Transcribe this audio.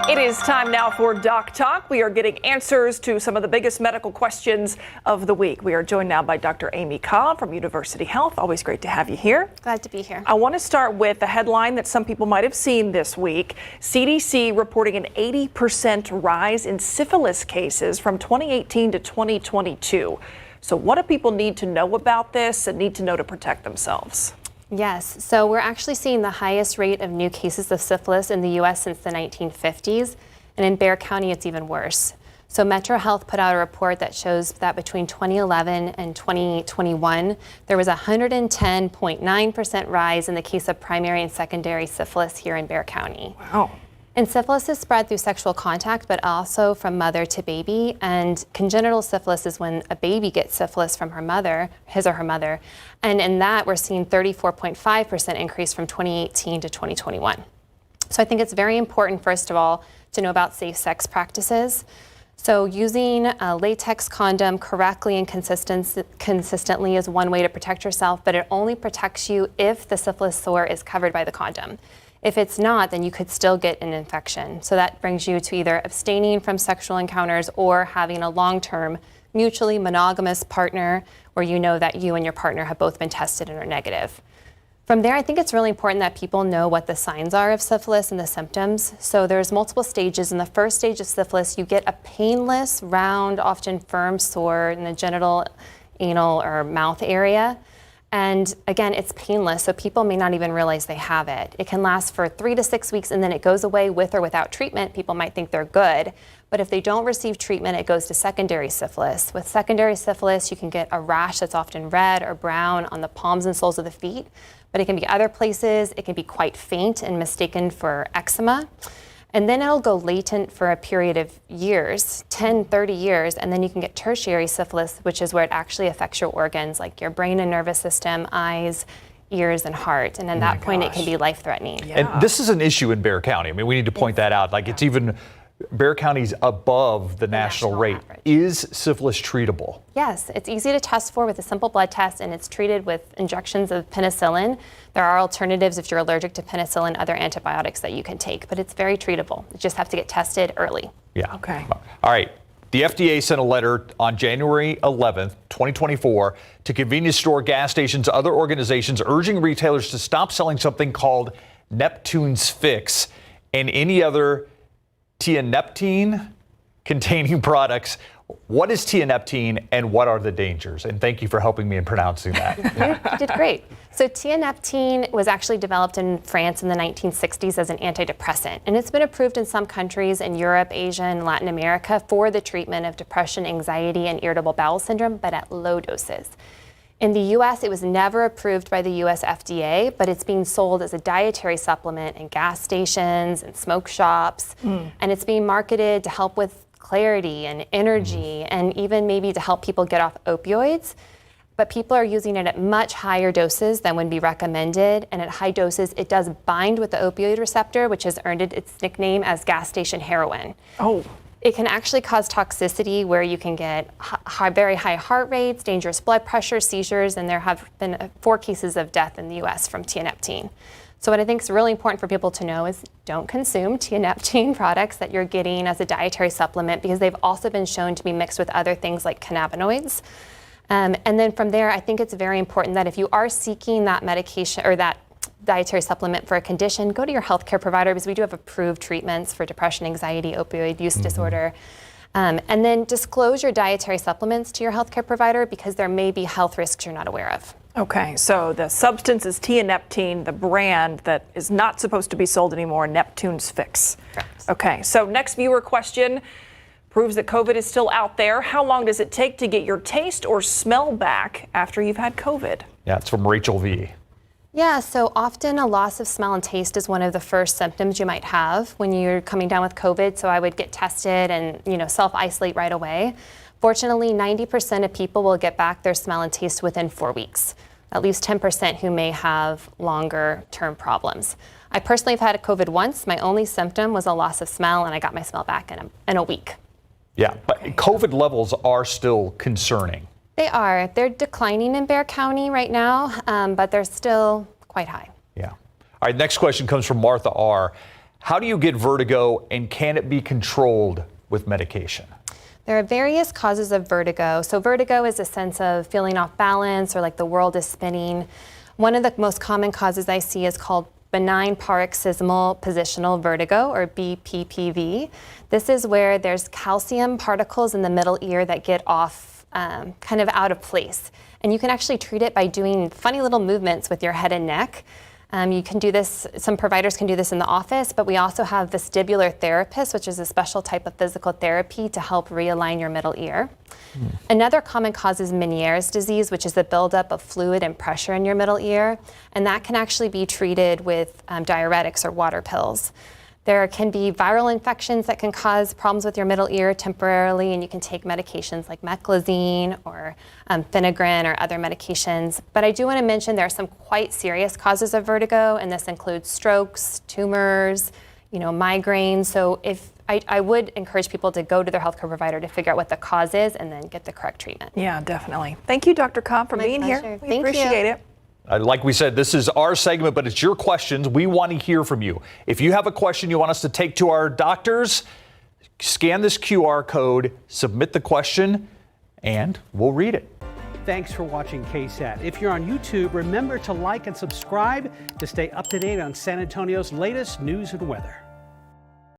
It is time now for Doc Talk. We are getting answers to some of the biggest medical questions of the week. We are joined now by Dr. Amy Cobb from University Health. Always great to have you here. Glad to be here. I want to start with a headline that some people might have seen this week. CDC reporting an 80% rise in syphilis cases from 2018 to 2022. So what do people need to know about this and need to know to protect themselves? Yes, so we're actually seeing the highest rate of new cases of syphilis in the U.S. since the 1950s, and in Bexar County it's even worse. So Metro Health put out a report that shows that between 2011 and 2021, there was a 110.9% rise in the case of primary and secondary syphilis here in Bexar County. Wow. And syphilis is spread through sexual contact, but also from mother to baby. And congenital syphilis is when a baby gets syphilis from her mother, his or her mother. And in that, we're seeing 34.5% increase from 2018 to 2021. So I think it's very important, first of all, to know about safe sex practices. So using a latex condom correctly and consistently is one way to protect yourself, but it only protects you if the syphilis sore is covered by the condom. If it's not, then you could still get an infection. So that brings you to either abstaining from sexual encounters or having a long-term mutually monogamous partner where you know that you and your partner have both been tested and are negative. From there, I think it's really important that people know what the signs are of syphilis and the symptoms. So there's multiple stages. In the first stage of syphilis, you get a painless, round, often firm sore in the genital, anal, or mouth area. And again, it's painless, so people may not even realize they have it. It can last for 3 to 6 weeks and then it goes away with or without treatment. People might think they're good, but if they don't receive treatment, it goes to secondary syphilis. With secondary syphilis, you can get a rash that's often red or brown on the palms and soles of the feet, but it can be other places. It can be quite faint and mistaken for eczema. And then it'll go latent for a period of years, 10, 30 years, and then you can get tertiary syphilis, which is where it actually affects your organs, like your brain and nervous system, eyes, ears, and heart. And at that point, it can be life-threatening. Yeah. And this is an issue in Bexar County. I mean, we need to point that out. Like, it's even, Bexar County's above the national rate. Average. Is syphilis treatable? Yes, it's easy to test for with a simple blood test, and it's treated with injections of penicillin. There are alternatives if you're allergic to penicillin, other antibiotics that you can take, but it's very treatable. You just have to get tested early. Yeah. Okay. All right. The FDA sent a letter on January 11th, 2024, to convenience store, gas stations, other organizations urging retailers to stop selling something called Neptune's Fix and any other Tianeptine containing products. What is Tianeptine and what are the dangers? And thank you for helping me in pronouncing that. You did great. So Tianeptine was actually developed in France in the 1960s as an antidepressant, and it's been approved in some countries in Europe, Asia, and Latin America for the treatment of depression, anxiety, and irritable bowel syndrome, but at low doses. In the U.S., it was never approved by the U.S. FDA, but it's being sold as a dietary supplement in gas stations and smoke shops, and it's being marketed to help with clarity and energy and even maybe to help people get off opioids. But people are using it at much higher doses than would be recommended, and at high doses, it does bind with the opioid receptor, which has earned it its nickname as gas station heroin. Oh. It can actually cause toxicity where you can get very high heart rates, dangerous blood pressure, seizures, and there have been 4 cases of death in the U.S. from Tianeptine. So what I think is really important for people to know is don't consume Tianeptine products that you're getting as a dietary supplement because they've also been shown to be mixed with other things like cannabinoids. And then from there, I think it's very important that if you are seeking that medication or that dietary supplement for a condition, go to your healthcare provider because we do have approved treatments for depression, anxiety, opioid use disorder. And then disclose your dietary supplements to your healthcare provider because there may be health risks you're not aware of. Okay, so the substance is Tianeptine, the brand that is not supposed to be sold anymore, Neptune's Fix. Correct. Okay, so next viewer question proves that COVID is still out there. How long does it take to get your taste or smell back after you've had COVID? Yeah, it's from Rachel V. Yeah, so often a loss of smell and taste is one of the first symptoms you might have when you're coming down with COVID. So I would get tested and, self-isolate right away. Fortunately, 90% of people will get back their smell and taste within 4 weeks. At least 10% who may have longer term problems. I personally have had COVID once. My only symptom was a loss of smell, and I got my smell back in a week. Yeah, but COVID levels are still concerning. They are. They're declining in Bexar County right now, but they're still quite high. Yeah. All right, next question comes from Martha R. How do you get vertigo, and can it be controlled with medication? There are various causes of vertigo. So vertigo is a sense of feeling off balance or like the world is spinning. One of the most common causes I see is called benign paroxysmal positional vertigo, or BPPV. This is where there's calcium particles in the middle ear that get off kind of out of place. And you can actually treat it by doing funny little movements with your head and neck. You can do this, some providers can do this in the office, but we also have vestibular therapists, which is a special type of physical therapy to help realign your middle ear. Another common cause is Meniere's disease, which is the buildup of fluid and pressure in your middle ear, and that can actually be treated with diuretics or water pills. There can be viral infections that can cause problems with your middle ear temporarily, and you can take medications like meclizine or Phenagrin or other medications. But I do want to mention there are some quite serious causes of vertigo, and this includes strokes, tumors, migraines. So I would encourage people to go to their healthcare provider to figure out what the cause is and then get the correct treatment. Yeah, definitely. Thank you, Dr. Cobb, for being pleasure. here. We Thank appreciate you. it. Like we said, this is our segment, but it's your questions. We want to hear from you. If you have a question you want us to take to our doctors, scan this QR code, submit the question, and we'll read it. Thanks for watching KSAT. If you're on YouTube, remember to like and subscribe to stay up to date on San Antonio's latest news and weather.